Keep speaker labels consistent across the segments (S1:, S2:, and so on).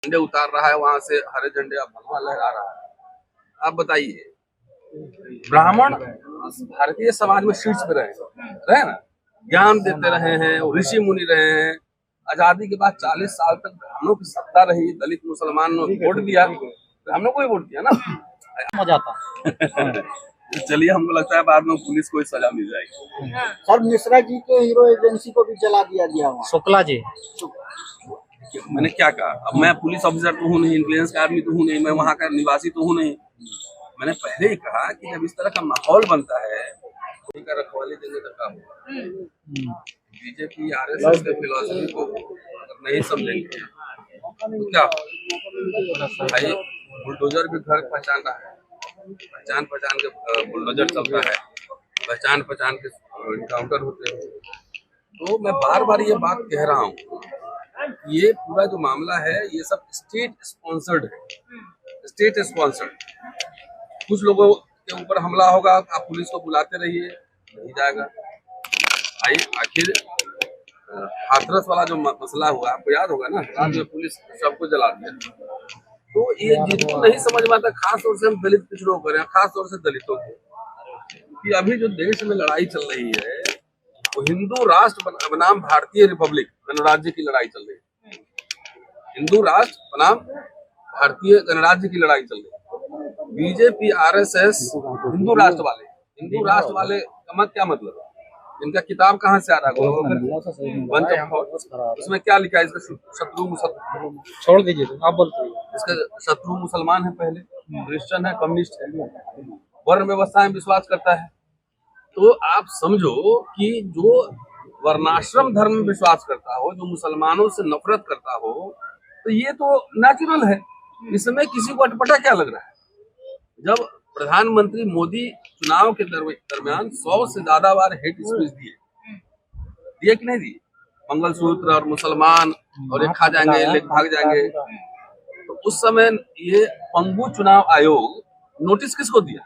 S1: झंडे उतार रहा है, वहां से हरे झंडे अब भगवा लहरा रहा है। आप बताइए, ब्राह्मण भारतीय समाज में शीर्ष पे रहे ना, ज्ञान देते रहे हैं, ऋषि मुनि रहे हैं। आजादी के बाद 40 साल तक ब्राह्मणों की सत्ता रही, दलित मुसलमानों ने वोट दिया, ब्राह्मणों को ही वोट दिया ना।
S2: मजा आता।
S1: चलिए, हमको लगता है बाद में पुलिस को सजा मिल जाएगी।
S3: सर, मिश्रा जी के हीरो एजेंसी को भी जला दिया गया वहाँ।
S2: शुक्ला जी,
S1: मैंने क्या कहा? अब मैं पुलिस ऑफिसर तो हूँ नहीं, इंटेलिजेंस का आदमी तो हूँ नहीं, मैं वहाँ का निवासी तो हूँ नहीं। मैंने पहले ही कहा कि जब इस तरह का माहौल बनता है तो का रखवाली देने का काम होगा। बीजेपी आरएसएस के फिलॉसफी को अगर नहीं समझेंगे तो क्या भाई, बुलडोजर भी घर पहचान रहा है, पहचान के बुलडोजर चलता है, पहचान के इनकाउंटर होते हैं। तो मैं बार बार ये बात कह रहा हूँ, ये पूरा जो मामला है ये सब स्टेट स्पॉन्सर्ड है, स्टेट स्पॉन्सर्ड। कुछ लोगों के ऊपर हमला होगा, आप पुलिस को बुलाते रहिए, नहीं जाएगा भाई। आखिर हाथरस वाला जो मसला हुआ, आपको याद होगा ना, बाद में पुलिस सबको जला दिया। तो ये जिनको नहीं समझ में आता, खास तौर से हम दलित पिछड़ों को, खास तौर से दलितों को, कि अभी जो देश में लड़ाई चल रही है वो हिंदू राष्ट्र बनाम भारतीय रिपब्लिक गणराज्य की लड़ाई चल रही है। हिंदू राष्ट्र बनाम भारतीय गणराज्य की लड़ाई चल रही है। बीजेपी आरएसएस हिंदू राष्ट्र वाले का क्या मतलब? इनका किताब कहाँ से आ रहा है? उसमें क्या लिखा है? इसका शत्रु
S2: छोड़ दीजिए, आप बोलते।
S1: इसका शत्रु मुसलमान है, पहले क्रिश्चियन है, कम्युनिस्ट है, वर्ण व्यवस्था में विश्वास करता है। तो आप समझो कि जो वर्णाश्रम धर्म में विश्वास करता हो, जो मुसलमानों से नफरत करता हो, तो ये तो नेचुरल है। इसमें किसी को अटपटा क्या लग रहा है? जब प्रधानमंत्री मोदी चुनाव के दरमियान 100 से ज्यादा बार हेट स्पीच दिए कि नहीं दिए? मंगलसूत्र और मुसलमान और एक खा जाएंगे, लेक भाग जाएंगे। तो उस समय ये पंगु चुनाव आयोग नोटिस किसको दिया?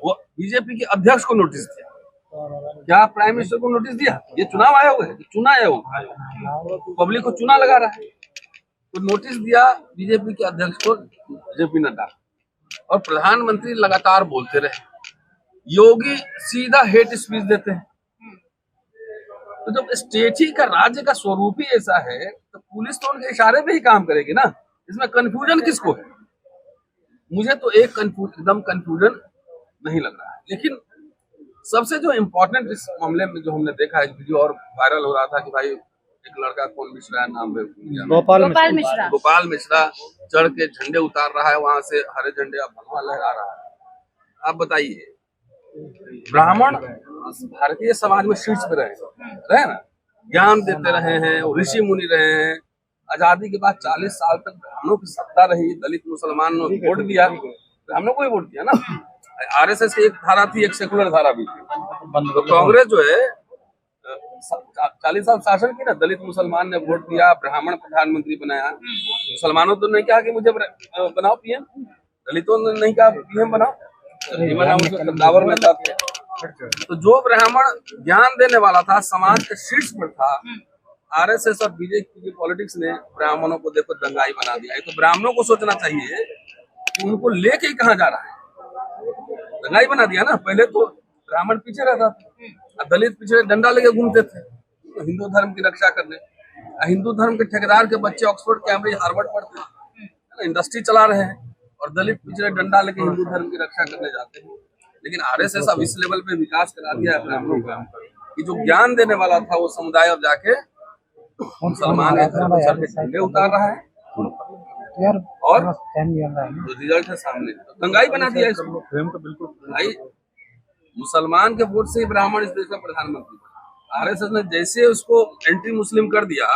S1: वो बीजेपी के अध्यक्ष को नोटिस दिया। क्या प्राइम मिनिस्टर को नोटिस दिया? ये चुनाव आयोग है, चुना आयोग पब्लिक को चुना लगा रहा है। तो नोटिस दिया बीजेपी के अध्यक्ष को, जेपी नड्डा, और प्रधानमंत्री लगातार बोलते रहे। योगी सीधा हेट स्पीच देते हैं। तो जब स्टेट ही का, राज्य का स्वरूप ही ऐसा है, तो पुलिस तो उनके इशारे पे ही काम करेगी ना। इसमें कंफ्यूजन किसको है? मुझे तो एकदम कंफ्यूजन नहीं लग रहा है। लेकिन सबसे जो इम्पोर्टेंट इस मामले में जो हमने देखा है, वीडियो और वायरल हो रहा था कि भाई एक लड़का, कौन मिश्रा नाम है, गोपाल मिश्रा चढ़ के झंडे उतार रहा है, वहां से हरे झंडे अब भगवा लहरा रहा है। आप बताइए, ब्राह्मण भारतीय समाज में शीर्ष पे रहे ना, ज्ञान देते रहे हैं, ऋषि मुनि रहे हैं। आजादी के बाद 40 साल तक ब्राह्मणों की सत्ता रही, दलित मुसलमानों ने वोट दिया, ब्राह्मणों को ही वोट दिया ना। आरएसएस की एक धारा थी, एक सेकुलर धारा भी थी। तो कांग्रेस जो है 40 साल शासन की ना, दलित मुसलमान ने वोट दिया, ब्राह्मण प्रधानमंत्री बनाया। मुसलमानों तो नहीं कहा कि मुझे बनाओ पीएम, दलितों ने नहीं कहा पीएम बनाओ, कद्दावर नेता थे। तो जो ब्राह्मण ज्ञान देने वाला था, समाज के शीर्ष पर था, आरएसएस और बीजेपी की पॉलिटिक्स ने ब्राह्मणों को देखो दंगाई बना दिया। तो ब्राह्मणों को सोचना चाहिए कि उनको लेके कहाँ जा रहा है। दंगाई बना दिया ना। पहले तो ब्राह्मण पीछे रहता था, दलित पीछे डंडा लेके घूमते थे तो हिंदू धर्म की रक्षा करने। हिंदू धर्म के ठेकेदार के बच्चे ऑक्सफोर्ड, कैम्ब्रिज, हार्वर्ड पढ़ते हैं, इंडस्ट्री चला रहे हैं, और दलित पिछड़े डंडा लेके हिंदू धर्म की रक्षा करने जाते हैं। लेकिन आरएसएस अब इस लेवल पे विकास करा दिया है ब्राह्मणों का कि जो ज्ञान देने वाला था वो समुदाय अब जाके मुसलमान के घर पर चढ़ के झंडे उतार रहा है, और जो रिजल्ट है सामने, तो दंगाई बना दिया इसको। बिल्कुल भाई, मुसलमान के वोट से ही ब्राह्मण इस देश का प्रधानमंत्री बना। आरएसएस ने जैसे उसको एंटी मुस्लिम कर दिया,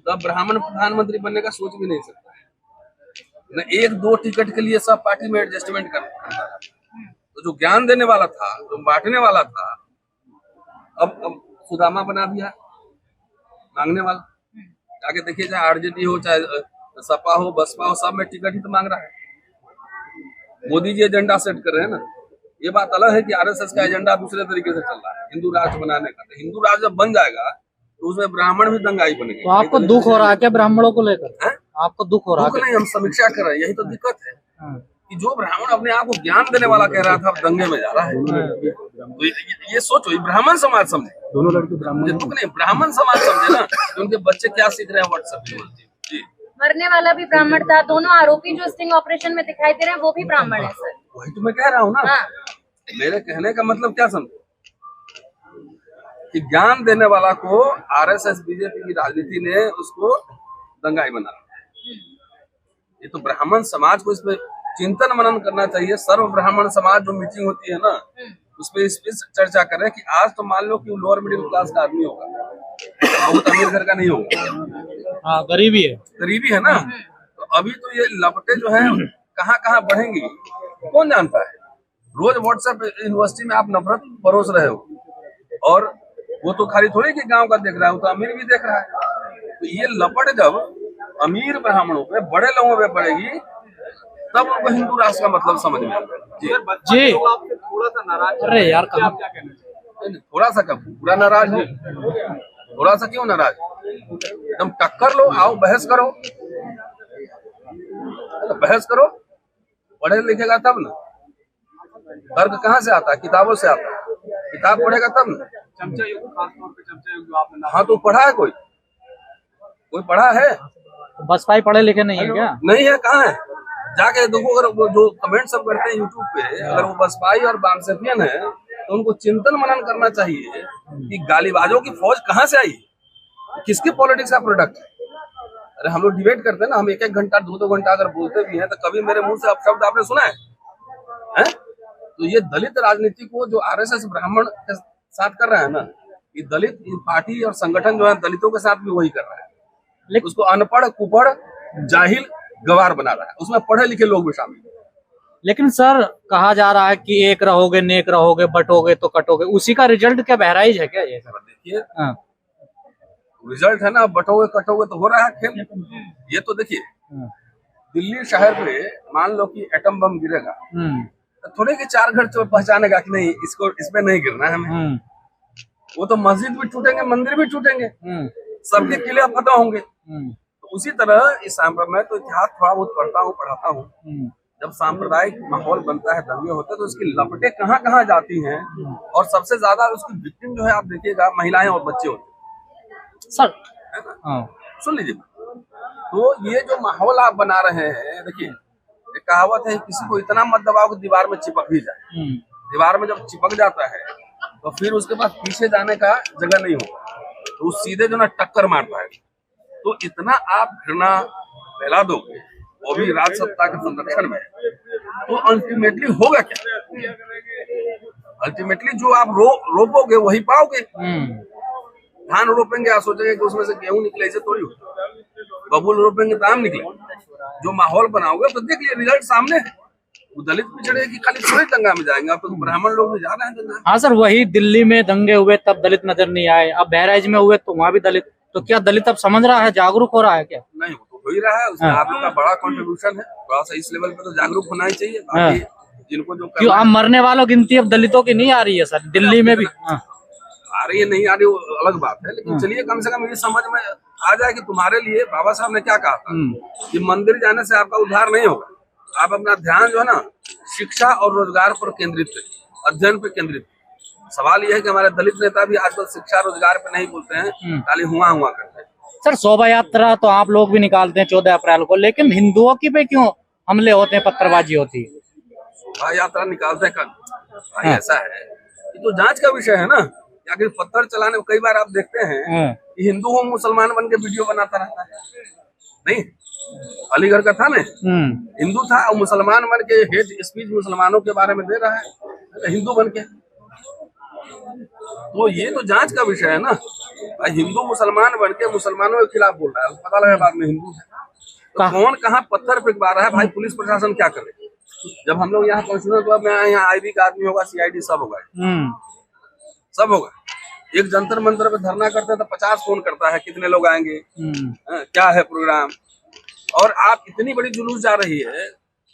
S1: तब ब्राह्मण प्रधानमंत्री बनने का सोच भी नहीं सकता है न। 1-2 टिकट के लिए सब पार्टी में एडजस्टमेंट करता है। तो जो ज्ञान देने वाला था, जो बांटने वाला था, अब सुदामा बना दिया मांगने वाला। आगे देखिए, चाहे आरजेडी हो, चाहे सपा हो, बसपा हो, सब में टिकट ही तो मांग रहा है। मोदी जी एजेंडा सेट कर रहे हैं ना। ये बात अलग है कि आरएसएस का एजेंडा दूसरे तरीके से चल रहा है, हिंदू राष्ट्र बनाने का। तो हिंदू राष्ट्र जब बन जाएगा तो उसमें ब्राह्मण भी दंगाई बनेंगे।
S2: तो आपको दुख हो रहा है क्या ब्राह्मणों को लेकर? आपको दुख हो रहा
S1: दुख
S2: है?
S1: नहीं, हम समीक्षा कर रहे हैं, यही तो दिक्कत है
S2: हाँ,
S1: कि जो ब्राह्मण अपने आप को ज्ञान देने वाला कह रहा था अब दंगे में जा रहा है। तो ये सोचो, ये ब्राह्मण समाज समझे,
S3: दोनों लड़के ब्राह्मण
S1: मुझे दुख नहीं, ब्राह्मण समाज समझे ना कि उनके बच्चे क्या सीख रहे हैं व्हाट्सएप पे। जी,
S4: मरने वाला भी ब्राह्मण था, दोनों आरोपी जो स्टिंग ऑपरेशन में दिखाई दे रहे हैं वो भी ब्राह्मण है सर।
S1: वही तो मैं कह रहा हूँ ना।
S4: हाँ।
S1: मेरे कहने का मतलब क्या समझो कि ज्ञान देने वाला को आरएसएस बीजेपी की राजनीति ने उसको दंगाई बना रखा है। ये तो ब्राह्मण समाज को इसमें चिंतन मनन करना चाहिए। सर्व ब्राह्मण समाज जो मीटिंग होती है ना, उसमें इस पे चर्चा करें कि आज तो मान लो कि लोअर मिडिल क्लास का आदमी होगा, बहुत अमीर घर का नहीं होगा,
S2: हाँ, गरीबी है।
S1: गरीबी है ना। तो अभी तो ये लपटे जो है कहाँ कहाँ बढ़ेंगी कौन जानता है। रोज व्हाट्सएप यूनिवर्सिटी में आप नफरत परोस रहे हो, और वो तो खाली थोड़ी कि गांव का देख रहा है, वो तो अमीर भी देख रहा है। तो ये लपट जब अमीर ब्राह्मणों पे, बड़े लोगों पे पड़ेगी, तब उनको हिंदू राष्ट्र का मतलब समझ में आएगा।
S2: जी,
S3: थोड़ा सा नाराज,
S2: अरे यार कहाँ,
S1: थोड़ा सा कब पूरा नाराज है, थोड़ा सा क्यों नाराज, एकदम टक्कर लो, आओ बहस करो, बहस करो, पढ़े लिखेगा तब ना। तर्क कहाँ से आता है? किताबों से आता है, किताब पढ़ेगा तब ना।
S3: चमचा युग, खासतौर पे चमचा युग आपने
S1: हाँ तो पढ़ा है, कोई पढ़ा है?
S2: बसपाई पढ़े लिखे नहीं है क्या?
S1: नहीं है, कहाँ है? जाके देखो, अगर वो जो कमेंट सब करते हैं यूट्यूब पे, अगर वो बसपाई और बामसेपियन है तो उनको चिंतन मनन करना चाहिए कि गालीबाजों की फौज कहाँ से आई, किसके पॉलिटिक्स का प्रोडक्ट है। अरे हम लोग डिबेट करते हैं ना, हम एक एक घंटा 2-2 घंटा अगर बोलते भी हैं तो कभी मेरे मुंह से अपशब्द आपने सुना है? तो ये दलित राजनीति को जो आरएसएस ब्राह्मण के साथ कर रहा है ना, ये दलित पार्टी और संगठन जो है दलितों के साथ भी वही कर रहा है। लेकिन उसको अनपढ़, कुपढ़, जाहिल, गवार बना रहा है, उसमें पढ़े लिखे लोग भी शामिल।
S2: लेकिन सर कहा जा रहा है कि एक रहोगे, नेक रहोगे, बटोगे तो कटोगे, उसी का रिजल्ट क्या बहराइच है क्या ये?
S1: देखिए
S2: हाँ,
S1: रिजल्ट है ना, बटोगे कटोगे तो हो रहा है खेल। ये तो देखिए, दिल्ली शहर पे मान लो कि एटम बम गिरेगा तो थोड़े के 4 घर तो पहचानेगा कि नहीं, इसको इसमें नहीं गिरना है हमें। वो तो मस्जिद भी टूटेंगे, मंदिर भी टूटेंगे, सबके किले फतह होंगे। तो उसी तरह इस मैं तो इतिहास थोड़ा बहुत पढ़ता हूँ, पढ़ाता हूँ। जब सांप्रदायिक माहौल बनता है, दंगे होते हैं, तो उसकी लपटें कहाँ कहाँ जाती हैं, और सबसे ज्यादा उसकी विक्टिम जो है आप देखिएगा महिलाएं और बच्चे होते हैं
S2: सर।
S1: है ना।
S2: हाँ,
S1: सुन लीजिए, तो ये जो माहौल आप बना रहे हैं, देखिए एक कहावत है, किसी को इतना मत दबाओ कि दीवार में चिपक भी जाए। दीवार में जब चिपक जाता है तो फिर उसके बाद पीछे जाने का जगह नहीं होगा, तो सीधे जो ना टक्कर मारता है। तो इतना आप घृणा फैला दोगे, वो भी राज सत्ता के संरक्षण में, तो अल्टीमेटली होगा क्या? अल्टीमेटली जो आप रोपोगे वही पाओगे। धान रोपेंगे, आप सोचेंगे कि उसमें से गेहूं निकले, ऐसे थोड़ी होता। बबूल रोपेंगे तो आम निकले। जो माहौल बनाओगे तो देख लिए रिजल्ट सामने है। वो दलित पिछड़े की खाली थोड़ी दंगा में जाएंगे, अब तो ब्राह्मण लोग भी जा रहे हैं दंगा।
S2: हाँ सर, वही दिल्ली में दंगे हुए तब दलित नजर नहीं आए, अब बहराइच में हुए तो वहाँ भी दलित। तो क्या दलित अब समझ रहा है, जागरूक हो रहा है क्या?
S1: नहीं, वो तो हो ही रहा है, उसमें आप लोग का बड़ा कंट्रीब्यूशन है। थोड़ा सा इस लेवल पे तो जागरूक होना ही चाहिए। बाकी जिनको जो
S2: क्यों अब मरने वालों की गिनती अब दलितों की नहीं आ रही है सर, दिल्ली में भी?
S1: आ रही है, नहीं आ रही, वो अलग बात है। लेकिन चलिए कम से कम ये समझ में आ जाए कि तुम्हारे लिए बाबा साहब ने क्या कहा था कि मंदिर जाने से आपका उद्धार नहीं होगा। आप अपना ध्यान जो है ना शिक्षा और रोजगार पर केंद्रित है, अध्ययन पे केंद्रित है। सवाल यह है कि हमारे दलित नेता भी आजकल शिक्षा रोजगार पे नहीं बोलते हैं, खाली हुआ करते हैं।
S2: सर शोभा यात्रा तो आप लोग भी निकालते हैं 14 अप्रैल को, लेकिन हिंदुओं की पे क्यों हमले होते हैं, पत्थरबाजी होती है?
S1: शोभा यात्रा निकालते हैं भाई, ऐसा है ये तो जांच का विषय है ना। आखिर पत्थर चलाने में कई बार आप देखते हैं कि हिंदू हो मुसलमान बन के वीडियो बनाता रहता है। नहीं, अलीगढ़ का था ना, हिंदू था और मुसलमान बन के हेट स्पीच मुसलमानों के बारे में दे रहा है, हिंदू बन के। तो ये तो जांच का विषय है ना। हिंदू मुसलमान बन के मुसलमानों के खिलाफ बोल रहा है, पता लगा बाद में हिंदू है। तो कौन कहाँ पत्थर फेंकवा रहा है भाई, पुलिस प्रशासन क्या करे? जब हम लोग यहाँ पहुंचना तो अब यहाँ आईबी का आदमी होगा, सीआईडी सब होगा, सब होगा। एक जंतर मंतर पे धरना करते हैं तो 50 फोन करता है, कितने लोग आएंगे, क्या है प्रोग्राम। और आप इतनी बड़ी जुलूस जा रही है,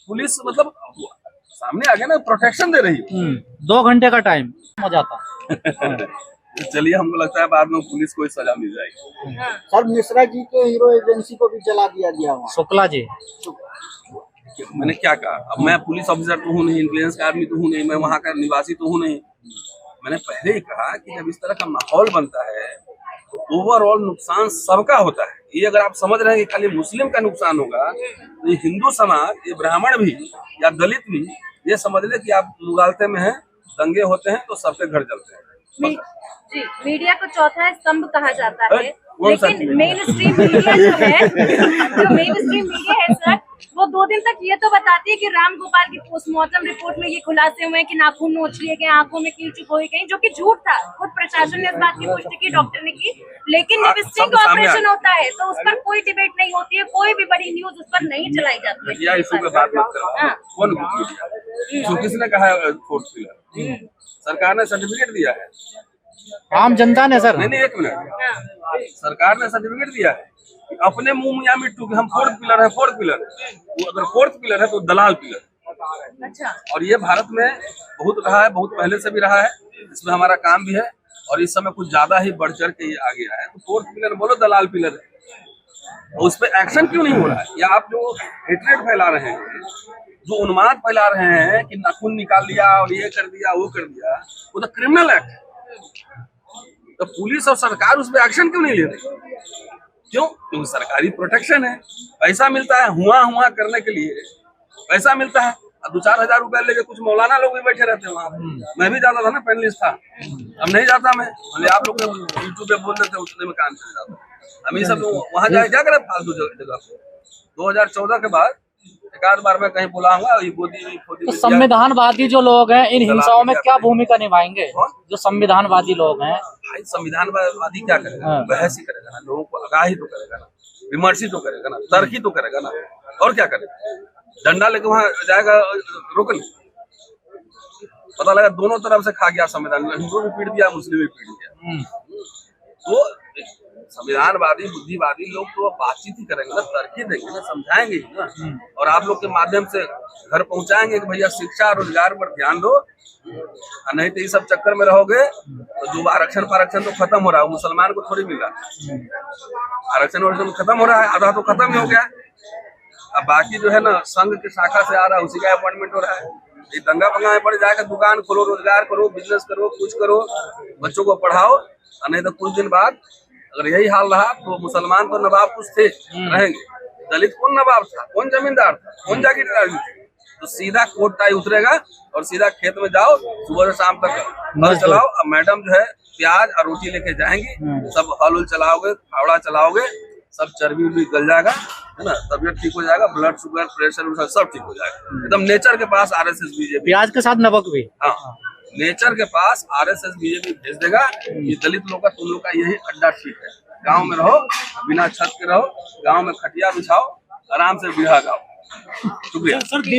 S1: पुलिस मतलब सामने आ गया ना, प्रोटेक्शन दे रही है।
S2: 2 घंटे का टाइम हो जाता।
S1: चलिए, हमको लगता है बाद में पुलिस को सजा मिल जाएगी।
S3: सर मिश्रा जी के हीरो एजेंसी को भी जला दिया गया वहाँ।
S2: शुक्ला जी,
S1: मैंने क्या कहा? अब मैं पुलिस ऑफिसर तो हूँ नहीं, इंटेलिजेंस का आदमी तो हूँ नहीं, मैं वहाँ का निवासी तो हूँ नहीं। मैंने पहले ही कहा कि जब इस तरह का माहौल बनता है तो ओवरऑल नुकसान सबका होता है। ये अगर आप समझ रहे हैं कि खाली मुस्लिम का नुकसान होगा, तो ये हिंदू समाज, ये ब्राह्मण भी या दलित भी ये समझ ले कि आप मुगालते में हैं, दंगे होते हैं तो सबके घर जलते हैं।
S4: जी, मीडिया को चौथा स्तंभ कहा जाता है,
S1: कौन सा
S4: लेकिन मेन स्ट्रीम मीडिया जो है, जो मेन स्ट्रीम मीडिया है सर, वो 2 दिन तक ये तो बताती है कि राम गोपाल की पोस्टमार्टम रिपोर्ट में ये खुलासे हुए हैं कि नाखून नोच लिए गए, आंखों में कील चुप हो गई, जो कि झूठ था। खुद प्रशासन ने इस बात की पुष्टि की, डॉक्टर ने की, लेकिन जब स्टिंग ऑपरेशन होता है तो उस पर कोई डिबेट नहीं होती है, कोई भी बड़ी न्यूज उस पर नहीं चलाई जाती है।
S1: इशू पे बात मत करो। कौन किसने कहा है फोर्थ पिलर? सरकार ने सर्टिफिकेट दिया है,
S2: आम जनता ने सर।
S1: नहीं 1 मिनट, सरकार ने सर्टिफिकेट दिया है। अपने मुंह या मिट्टू कि हम फोर्थ पिलर है, फोर्थ पिलर। वो अगर फोर्थ पिलर है तो दलाल पिलर।
S4: अच्छा,
S1: और ये भारत में बहुत रहा है, बहुत पहले से भी रहा है, इसमें हमारा काम भी है और इस समय कुछ ज्यादा ही बढ़ चढ़ के ये आ गया है। तो फोर्थ पिलर बोलो, दलाल पिलर है। उस पर एक्शन क्यों नहीं हो रहा है? या आप जो हेट्रेड फैला रहे हैं, जो उन्माद फैला रहे हैं कि नाखून निकाल लिया और ये कर दिया वो कर दिया, वो तो क्रिमिनल एक्ट है। तो पुलिस और सरकार उस पर एक्शन क्यों नहीं ले रही? क्यों? क्योंकि सरकारी प्रोटेक्शन है, पैसा मिलता है, हुआ करने के लिए पैसा मिलता है। 2-4 हजार रुपया लेके कुछ मौलाना लोग भी बैठे रहते हैं वहाँ पे। मैं भी जाता था ना, पैनलिस्ट था, अब नहीं जाता मैं। भले आप लोग यूट्यूब पे बोल देते हैं, उतने में काम चल जाता। हम ये सब वहाँ जाए क्या करें फालतू जगह पे। 2014 के बाद एक आध बार मैं कहीं बुलाऊंगा, ये
S2: तो संविधानवादी जो लोग हैं इन हिंसाओं में क्या भूमिका निभाएंगे? जो संविधानवादी लोग हैं,
S1: भाई संविधानवादी क्या करेगा? बहस ही करेगा ना, लोगों को आगाही तो करेगा ना, विमर्श ही तो करेगा ना, तर्क ही तो करेगा ना, और क्या करेगा? डंडा लेके वहां जाएगा रोक नहीं? पता लगा दोनों तरफ से खा गया संविधान, हिंदू भी पीट दिया, मुस्लिम भी पीट दिया। तो संविधानवादी बुद्धिवादी लोग तो बातचीत ही करेंगे ना, तर्क ही देंगे ना, समझाएंगे ही ना, और आप लोग के माध्यम से घर पहुंचाएंगे कि भैया शिक्षा रोजगार पर ध्यान दो, नहीं तो ये सब चक्कर में रहोगे तो जो आरक्षण तो खत्म हो रहा है, मुसलमान को थोड़ी मिल रहा है। आरक्षण खत्म हो रहा है, आधा तो खत्म ही हो गया। अब बाकी जो है ना, संघ की शाखा से आ रहा है, उसी का अपॉइंटमेंट हो रहा है। ये दंगा पंगा में पड़ जाएगा, दुकान खोलो, रोजगार करो, बिजनेस करो, कुछ करो, बच्चों को पढ़ाओ, नहीं तो कुछ दिन बाद अगर यही हाल रहा तो मुसलमान तो नवाब कुछ थे रहेंगे, दलित कौन नवाब था, कौन जमींदार था, कौन जागीरदार थी? तो सीधा कोट टाई उतरेगा और सीधा खेत में जाओ, सुबह से शाम तक हल चलाओ। अब मैडम जो है प्याज और रोटी लेके जाएंगी, सब हल चलाओगे, फावड़ा चलाओगे, सब चर्बी उर्बी गल जाएगा, है ना, तबियत ठीक हो जाएगा, ब्लड शुगर प्रेशर सब ठीक हो जाएगा। एकदम नेचर के पास RSS बीजेपी,
S2: प्याज के साथ नमक भी।
S1: हाँ, नेचर के पास RSS बीजेपी भेज देगा। ये दलित लोग का, तुम लोग का यही अड्डा ठीक है। गांव में रहो, बिना छत के रहो, गांव में खटिया बिछाओ, आराम से बिरहा गाओ। शुक्रिया।